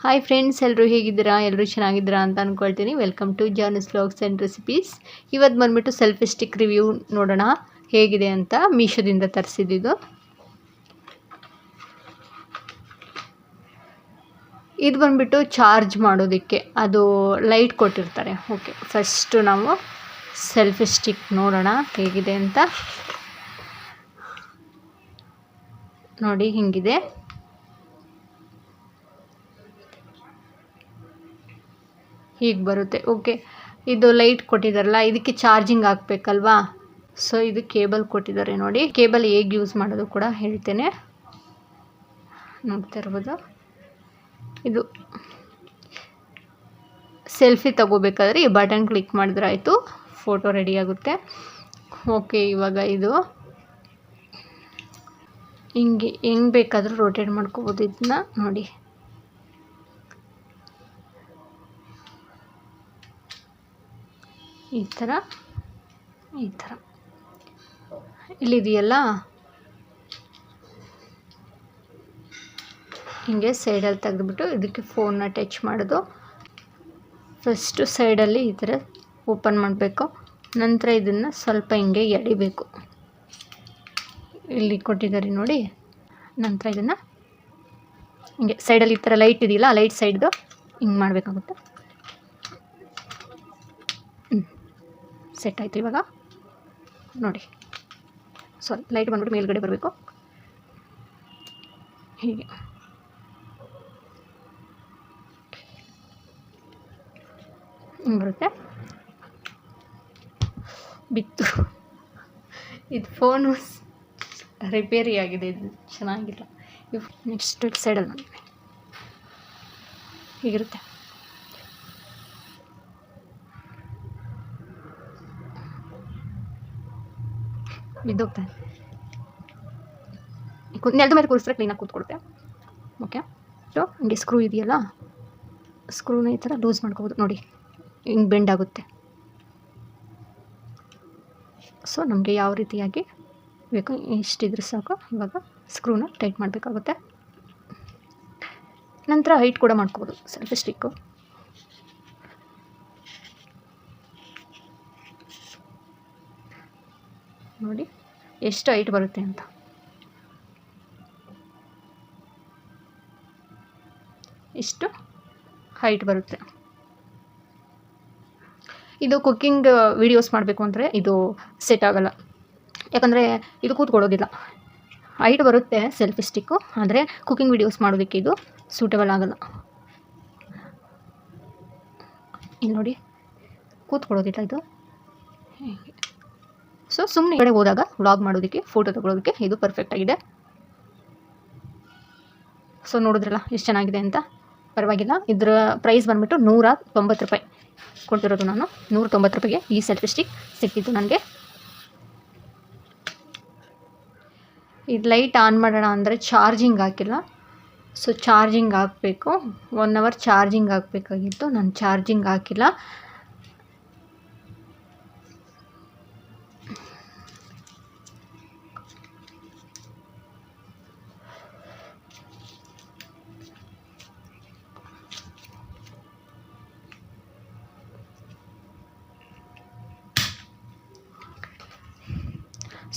Hi friends, ಎಲ್ಲರೂ ಹೇಗಿದ್ದೀರಾ? ಎಲ್ಲರೂ ಚೆನ್ನಾಗಿದ್ದೀರಾ ಅಂತ ಅಂದ್ಕೊಳ್ತೀನಿ. Welcome to Jana's vlogs and recipes. ಇವತ್ತು ಬಂದುಬಿಟ್ಟು ಸೆಲ್ಫಿ ಸ್ಟಿಕ್ ರಿವ್ಯೂ ನೋಡೋಣ ಹೇಗಿದೆ ಅಂತ. ಮೀಶೋದಿಂದ ತರಿಸಿದ್ದು. ಇದು ಬಂದುಬಿಟ್ಟು ಚಾರ್ಜ್ ಮಾಡೋದಕ್ಕೆ ಅದು ಲೈಟ್ ಕೊಟ್ಟಿರ್ತಾರೆ. ಓಕೆ, ಫಸ್ಟು ನಾವು ಸೆಲ್ಫಿ ಸ್ಟಿಕ್ ನೋಡೋಣ ಹೇಗಿದೆ ಅಂತ. ನೋಡಿ, ಹಿಂಗಿದೆ. ಹೀಗೆ ಬರುತ್ತೆ. ಓಕೆ, ಇದು ಲೈಟ್ ಕೊಟ್ಟಿದ್ದಾರಲ್ಲ, ಇದಕ್ಕೆ ಚಾರ್ಜಿಂಗ್ ಹಾಕಬೇಕಲ್ವಾ. ಸೊ ಇದು ಕೇಬಲ್ ಕೊಟ್ಟಿದ್ದಾರೆ ನೋಡಿ. ಕೇಬಲ್ ಹೇಗೆ ಯೂಸ್ ಮಾಡೋದು ಕೂಡ ಹೇಳ್ತೇನೆ, ನೋಡ್ತಾ ಇರ್ಬೋದು. ಇದು ಸೆಲ್ಫಿ ತಗೋಬೇಕಾದ್ರೆ ಈ ಬಟನ್ ಕ್ಲಿಕ್ ಮಾಡಿದ್ರೆ ಆಯಿತು, ಫೋಟೋ ರೆಡಿ ಆಗುತ್ತೆ. ಓಕೆ, ಇವಾಗ ಇದು ಹಿಂಗೆ ಹೆಂಗೆ ಬೇಕಾದರೂ ರೊಟೇಟ್ ಮಾಡ್ಕೋಬೋದು ಇದನ್ನ. ನೋಡಿ, ಈ ಥರ ಇಲ್ಲಿದೆಯಲ್ಲ, ಹಿಂಗೆ ಸೈಡಲ್ಲಿ ತೆಗೆದುಬಿಟ್ಟು ಇದಕ್ಕೆ ಫೋನ್ನ ಟಚ್ ಮಾಡೋದು. ಫಸ್ಟು ಸೈಡಲ್ಲಿ ಈ ಥರ ಓಪನ್ ಮಾಡಬೇಕು. ನಂತರ ಇದನ್ನು ಸ್ವಲ್ಪ ಹಿಂಗೆ ಎಳಿಬೇಕು. ಇಲ್ಲಿ ಕೊಟ್ಟಿದ್ದಾರೆ ನೋಡಿ. ನಂತರ ಇದನ್ನು ಹಿಂಗೆ ಸೈಡಲ್ಲಿ ಈ ಥರ ಲೈಟ್ ಇದೆಯಲ್ಲ, ಲೈಟ್ ಸೈಡ್ದು ಹಿಂಗೆ ಮಾಡಬೇಕಾಗುತ್ತೆ. ಸೆಟ್ ಆಯಿತು. ಇವಾಗ ನೋಡಿ, ಸಾರಿ, ಲೈಟ್ ಬಂದ್ಬಿಟ್ಟು ಮೇಲ್ಗಡೆ ಬರಬೇಕು. ಹೀಗೆ ಹಿಂಗೆ ಬರುತ್ತೆ. ಬಿತ್ತು. ಇದು ಫೋನು ರಿಪೇರಿ ಆಗಿದೆ, ಇದು ಚೆನ್ನಾಗಿಲ್ಲ. ನೆಕ್ಸ್ಟ್ ಸೈಡಲ್ಲಿ ನೋಡಿ ಹೀಗಿರುತ್ತೆ. ಬಿದ್ದೋಗ್ತಾನೆ. ನೆಲದ ಮೇಲೆ ಕೂರಿಸಿದ್ರೆ ಕ್ಲೀನಾಗಿ ಕೂತ್ಕೊಳುತ್ತೆ. ಓಕೆ, ಸೊ ಹಿಂಗೆ ಸ್ಕ್ರೂ ಇದೆಯಲ್ಲ, ಸ್ಕ್ರೂನ ಈ ಥರ ಲೂಸ್ ಮಾಡ್ಕೋಬೋದು. ನೋಡಿ, ಹಿಂಗೆ ಬೆಂಡ್ ಆಗುತ್ತೆ. ಸೊ ನಮಗೆ ಯಾವ ರೀತಿಯಾಗಿ ಬೇಕು ಇಷ್ಟಿದ್ರೆ ಸಾಕು. ಇವಾಗ ಸ್ಕ್ರೂನ ಟೈಟ್ ಮಾಡಬೇಕಾಗುತ್ತೆ. ನಂತರ ಹೈಟ್ ಕೂಡ ಮಾಡ್ಕೋಬೋದು ಸೆಲ್ಫಿ ಸ್ಟಿಕ್ಕು. ನೋಡಿ ಎಷ್ಟು ಹೈಟ್ ಬರುತ್ತೆ ಅಂತ. ಇಷ್ಟು ಹೈಟ್ ಬರುತ್ತೆ. ಇದು ಕುಕ್ಕಿಂಗ್ ವಿಡಿಯೋಸ್ ಮಾಡಬೇಕು ಅಂದರೆ ಇದು ಸೆಟ್ ಆಗಲ್ಲ, ಯಾಕಂದರೆ ಇದು ಕೂತ್ಕೊಳ್ಳೋದಿಲ್ಲ. ಹೈಟ್ ಬರುತ್ತೆ ಸೆಲ್ಫಿ ಸ್ಟಿಕ್ಕು, ಆದರೆ ಕುಕ್ಕಿಂಗ್ ವಿಡಿಯೋಸ್ ಮಾಡೋದಕ್ಕೆ ಇದು ಸೂಟಬಲ್ ಆಗಲ್ಲ. ಇಲ್ಲಿ ನೋಡಿ, ಕೂತ್ಕೊಳ್ಳೋದಿಲ್ಲ ಇದು. ಸೊ ಸುಮ್ಮನೆ ಕಡೆ ಹೋದಾಗ ವ್ಲಾಗ್ ಮಾಡೋದಕ್ಕೆ, ಫೋಟೋ ತಗೊಳ್ಳೋದಕ್ಕೆ ಇದು ಪರ್ಫೆಕ್ಟ್ ಆಗಿದೆ. ಸೊ ನೋಡಿದ್ರಲ್ಲ ಎಷ್ಟು ಚೆನ್ನಾಗಿದೆ ಅಂತ. ಪರವಾಗಿಲ್ಲ. ಇದರ ಪ್ರೈಸ್ ಬಂದುಬಿಟ್ಟು 190 ರೂಪಾಯಿ ಕೊಟ್ಟಿರೋದು ನಾನು. 190 ರೂಪಾಯಿಗೆ ಈ ಸೆಲ್ಫಿ ಸ್ಟಿಕ್ ಸಿಕ್ಕಿದ್ದು ನನಗೆ. ಇದು ಲೈಟ್ ಆನ್ ಮಾಡೋಣ ಅಂದರೆ ಚಾರ್ಜಿಂಗ್ ಹಾಕಿಲ್ಲ. ಸೊ ಚಾರ್ಜಿಂಗ್ ಹಾಕಬೇಕು. 1 ಅವರ್ ಚಾರ್ಜಿಂಗ್ ಹಾಕಬೇಕಾಗಿತ್ತು, ನಾನು ಚಾರ್ಜಿಂಗ್ ಹಾಕಿಲ್ಲ.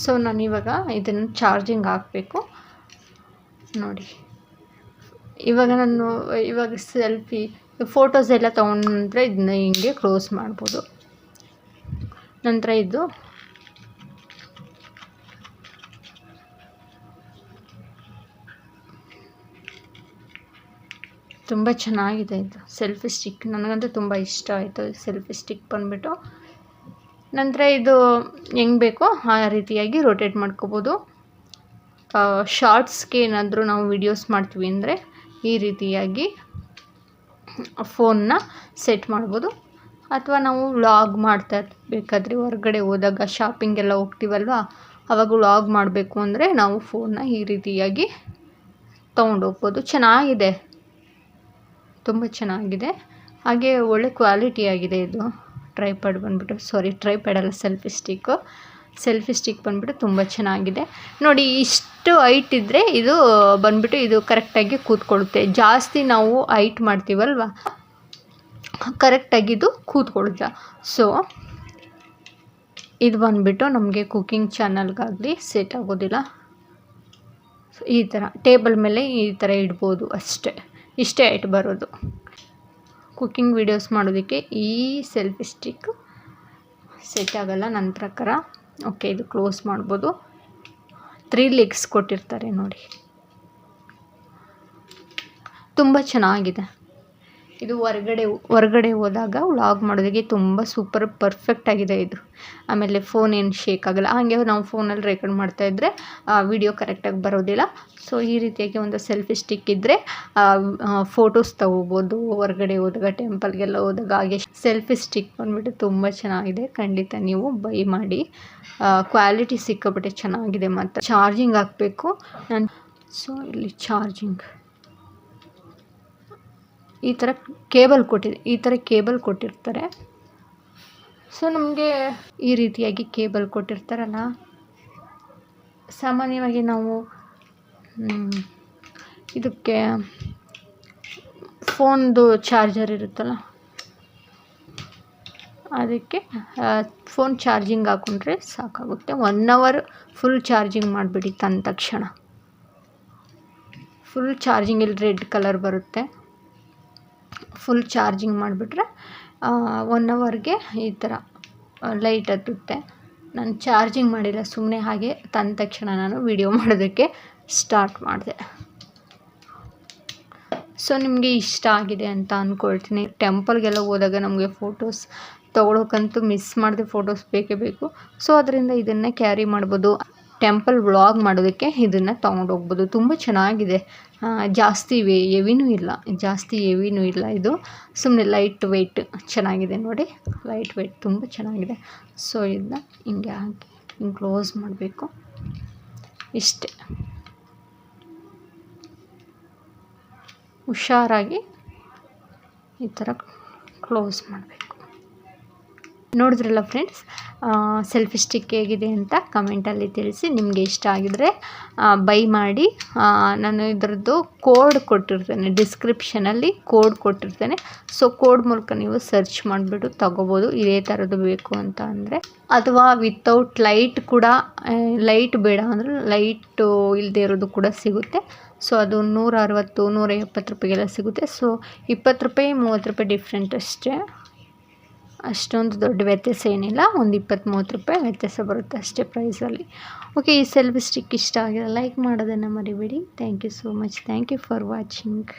ಸೊ ನಾನಿವಾಗ ಇದನ್ನು ಚಾರ್ಜಿಂಗ್ ಹಾಕಬೇಕು. ನೋಡಿ, ಇವಾಗ ಸೆಲ್ಫಿ ಫೋಟೋಸ್ ಎಲ್ಲ ತೊಗೊಂಡ್ರೆ ಇದನ್ನ ಹಿಂಗೆ ಕ್ಲೋಸ್ ಮಾಡ್ಬೋದು. ನಂತರ ಇದು ತುಂಬ ಚೆನ್ನಾಗಿದೆ. ಇದು ಸೆಲ್ಫಿ ಸ್ಟಿಕ್ ನನಗಂತೂ ತುಂಬ ಇಷ್ಟ ಆಯಿತು. ಸೆಲ್ಫಿ ಸ್ಟಿಕ್ ಬಂದುಬಿಟ್ಟು ನಂತರ ಇದು ಹೆಂಗೆ ಬೇಕೋ ಆ ರೀತಿಯಾಗಿ ರೊಟೇಟ್ ಮಾಡ್ಕೋಬೋದು. ಶಾರ್ಟ್ಸ್ಗೆ ಏನಾದರೂ ನಾವು ವಿಡಿಯೋಸ್ ಮಾಡ್ತೀವಿ ಅಂದರೆ ಈ ರೀತಿಯಾಗಿ ಫೋನ್ನ ಸೆಟ್ ಮಾಡ್ಬೋದು. ಅಥವಾ ನಾವು ವ್ಲಾಗ್ ಮಾಡ್ತಾ ಇರಬೇಕಾದ್ರೆ ಹೊರಗಡೆ ಹೋದಾಗ ಶಾಪಿಂಗ್ ಎಲ್ಲ ಹೋಗ್ತೀವಲ್ವ, ಆವಾಗ ವ್ಲಾಗ್ ಮಾಡಬೇಕು ಅಂದರೆ ನಾವು ಫೋನ್ನ ಈ ರೀತಿಯಾಗಿ ತೊಗೊಂಡೋಗ್ಬೋದು. ಚೆನ್ನಾಗಿದೆ, ತುಂಬ ಚೆನ್ನಾಗಿದೆ. ಹಾಗೆ ಒಳ್ಳೆ ಕ್ವಾಲಿಟಿ ಆಗಿದೆ ಇದು. ಟ್ರೈಪ್ಯಾಡ್ ಬಂದುಬಿಟ್ಟು, ಸಾರಿ ಟ್ರೈಪ್ಯಾಡ್ ಅಲ್ಲ, ಸೆಲ್ಫಿ ಸ್ಟಿಕ್ಕು ಸೆಲ್ಫಿ ಸ್ಟಿಕ್ ಬಂದುಬಿಟ್ಟು ತುಂಬ ಚೆನ್ನಾಗಿದೆ ನೋಡಿ. ಇಷ್ಟು ಹೈಟ್ ಇದ್ದರೆ ಇದು ಬಂದುಬಿಟ್ಟು ಇದು ಕರೆಕ್ಟಾಗಿ ಕೂತ್ಕೊಳ್ಳುತ್ತೆ. ಜಾಸ್ತಿ ನಾವು ಹೈಟ್ ಮಾಡ್ತೀವಲ್ವ, ಕರೆಕ್ಟಾಗಿ ಇದು ಕೂತ್ಕೊಳ್ಳುತ್ತೆ. ಸೊ ಇದು ಬಂದುಬಿಟ್ಟು ನಮಗೆ ಕುಕ್ಕಿಂಗ್ ಚಾನಲ್ಗಾಗಲಿ ಸೆಟ್ ಆಗೋದಿಲ್ಲ. ಈ ಥರ ಟೇಬಲ್ ಮೇಲೆ ಈ ಥರ ಇಡ್ಬೋದು ಅಷ್ಟೇ, ಇಷ್ಟೇ ಹೈಟ್ ಬರೋದು. ಕುಕ್ಕಿಂಗ್ ವೀಡಿಯೋಸ್ ಮಾಡೋದಕ್ಕೆ ಈ ಸೆಲ್ಫಿ ಸ್ಟಿಕ್ ಸೆಟ್ ಆಗೋಲ್ಲ ನನ್ನ ಪ್ರಕಾರ. ಓಕೆ, ಇದು ಕ್ಲೋಸ್ ಮಾಡ್ಬೋದು. 3 ಲೆಗ್ಸ್ ಕೊಟ್ಟಿರ್ತಾರೆ ನೋಡಿ, ತುಂಬ ಚೆನ್ನಾಗಿದೆ. ಇದು ಹೊರಗಡೆ ಹೋದಾಗ ವ್ಲಾಗ್ ಮಾಡೋದಕ್ಕೆ ತುಂಬ ಸೂಪರ್ ಪರ್ಫೆಕ್ಟ್ ಆಗಿದೆ ಇದು. ಆಮೇಲೆ ಫೋನ್ ಏನು ಶೇಕ್ ಆಗೋಲ್ಲ. ಹಾಗೆ ನಾವು ಫೋನಲ್ಲಿ ರೆಕಾರ್ಡ್ ಮಾಡ್ತಾಯಿದ್ರೆ ವಿಡಿಯೋ ಕರೆಕ್ಟಾಗಿ ಬರೋದಿಲ್ಲ. ಸೊ ಈ ರೀತಿಯಾಗಿ ಒಂದು ಸೆಲ್ಫಿ ಸ್ಟಿಕ್ ಇದ್ದರೆ ಫೋಟೋಸ್ ತೊಗೋಬೋದು. ಹೊರಗಡೆ ಹೋದಾಗ, ಟೆಂಪಲ್ಗೆಲ್ಲ ಹೋದಾಗ. ಹಾಗೆ ಸೆಲ್ಫಿ ಸ್ಟಿಕ್ ಬಂದುಬಿಟ್ಟು ತುಂಬ ಚೆನ್ನಾಗಿದೆ. ಖಂಡಿತ ನೀವು ಬೈ ಮಾಡಿ. ಕ್ವಾಲಿಟಿ ಸಿಕ್ಕಾಪಟ್ಟೆ ಚೆನ್ನಾಗಿದೆ. ಮತ್ತು ಚಾರ್ಜಿಂಗ್ ಹಾಕಬೇಕು ನಾನು. ಸೊ ಇಲ್ಲಿ ಚಾರ್ಜಿಂಗ್ ಈ ಥರ ಕೇಬಲ್ ಕೊಟ್ಟಿರ್ತಾರೆ. ಸೊ ನಮಗೆ ಈ ರೀತಿಯಾಗಿ ಕೇಬಲ್ ಕೊಟ್ಟಿರ್ತಾರಲ್ಲ, ಸಾಮಾನ್ಯವಾಗಿ ನಾವು ಇದಕ್ಕೆ ಫೋನ್ದು ಚಾರ್ಜರ್ ಇರುತ್ತಲ್ಲ, ಅದಕ್ಕೆ ಫೋನ್ ಚಾರ್ಜಿಂಗ್ ಹಾಕ್ಕೊಂಡ್ರೆ ಸಾಕಾಗುತ್ತೆ. 1 ಅವರ್ ಫುಲ್ ಚಾರ್ಜಿಂಗ್ ಮಾಡಿಬಿಡಿ. ತಂದ ತಕ್ಷಣ ಫುಲ್ ಚಾರ್ಜಿಂಗ್, ಇಲ್ಲಿ ರೆಡ್ ಕಲರ್ ಬರುತ್ತೆ. ಫುಲ್ ಚಾರ್ಜಿಂಗ್ ಮಾಡಿಬಿಟ್ರೆ 1 ಅವರ್ಗೆ ಈ ಥರ ಲೈಟ್ ಹತ್ತುತ್ತೆ. ನಾನು ಚಾರ್ಜಿಂಗ್ ಮಾಡಿಲ್ಲ, ಸುಮ್ಮನೆ ಹಾಗೆ ತಂದ ತಕ್ಷಣ ನಾನು ವಿಡಿಯೋ ಮಾಡೋದಕ್ಕೆ ಸ್ಟಾರ್ಟ್ ಮಾಡಿದೆ. ಸೊ ನಿಮಗೆ ಇಷ್ಟ ಆಗಿದೆ ಅಂತ ಅಂದ್ಕೊಳ್ತೀನಿ. ಟೆಂಪಲ್ಗೆಲ್ಲ ಹೋದಾಗ ನಮಗೆ ಫೋಟೋಸ್ ತೊಗೊಳೋಕ್ಕಂತೂ ಮಿಸ್ ಮಾಡದೆ ಫೋಟೋಸ್ ಬೇಕೇ ಬೇಕು. ಸೊ ಅದರಿಂದ ಇದನ್ನು ಕ್ಯಾರಿ ಮಾಡ್ಬೋದು. ಟೆಂಪಲ್ ವ್ಲಾಗ್ ಮಾಡೋದಕ್ಕೆ ಇದನ್ನು ತೊಗೊಂಡೋಗ್ಬೋದು. ತುಂಬ ಚೆನ್ನಾಗಿದೆ. ಜಾಸ್ತಿ ಹೆವಿನೂ ಇಲ್ಲ ಇದು. ಸುಮ್ಮನೆ ಲೈಟ್ ವೆಯ್ಟ್ ಚೆನ್ನಾಗಿದೆ ನೋಡಿ, ಲೈಟ್ ವೆಯ್ಟ್ ತುಂಬ ಚೆನ್ನಾಗಿದೆ. ಸೊ ಇದನ್ನ ಹಿಂಗೆ ಹಾಕಿ ಹಿಂಗೆ ಕ್ಲೋಸ್ ಮಾಡಬೇಕು. ಇಷ್ಟೇ, ಹುಷಾರಾಗಿ ಈ ಥರ ಕ್ಲೋಸ್ ಮಾಡಬೇಕು. ನೋಡಿದ್ರಲ್ಲ ಫ್ರೆಂಡ್ಸ್, ಸೆಲ್ಫಿ ಸ್ಟಿಕ್ ಹೇಗಿದೆ ಅಂತ ಕಮೆಂಟಲ್ಲಿ ತಿಳಿಸಿ. ನಿಮಗೆ ಇಷ್ಟ ಆಗಿದರೆ ಬೈ ಮಾಡಿ. ನಾನು ಇದರದ್ದು ಕೋಡ್ ಕೊಟ್ಟಿರ್ತೇನೆ, ಡಿಸ್ಕ್ರಿಪ್ಷನಲ್ಲಿ ಕೋಡ್ ಕೊಟ್ಟಿರ್ತೇನೆ. ಸೊ ಕೋಡ್ ಮೂಲಕ ನೀವು ಸರ್ಚ್ ಮಾಡಿಬಿಟ್ಟು ತಗೋಬೋದು, ಇದೇ ಥರದ್ದು ಬೇಕು ಅಂತ ಅಂದರೆ. ಅಥವಾ ವಿತೌಟ್ ಲೈಟ್ ಕೂಡ, ಲೈಟ್ ಬೇಡ ಅಂದರೆ ಲೈಟು ಇಲ್ಲದೆ ಇರೋದು ಕೂಡ ಸಿಗುತ್ತೆ. ಸೊ ಅದು 160, 170 ರೂಪಾಯಿಗೆಲ್ಲ ಸಿಗುತ್ತೆ. ಸೊ 20 ರೂಪಾಯಿ, 30 ರೂಪಾಯಿ ಡಿಫ್ರೆಂಟ್ ಅಷ್ಟೇ. ಅಷ್ಟೊಂದು ದೊಡ್ಡ ವ್ಯತ್ಯಾಸ ಏನಿಲ್ಲ. ಒಂದು 20-30 ರೂಪಾಯಿ ವ್ಯತ್ಯಾಸ ಬರುತ್ತೆ ಅಷ್ಟೇ ಪ್ರೈಸಲ್ಲಿ. ಓಕೆ, ಈ ಸೆಲ್ಫಿ ಸ್ಟಿಕ್ ಇಷ್ಟ ಆಗಿದೆ ಲೈಕ್ ಮಾಡೋದನ್ನು ಮರಿಬೇಡಿ. Thank you so much. Thank you for watching.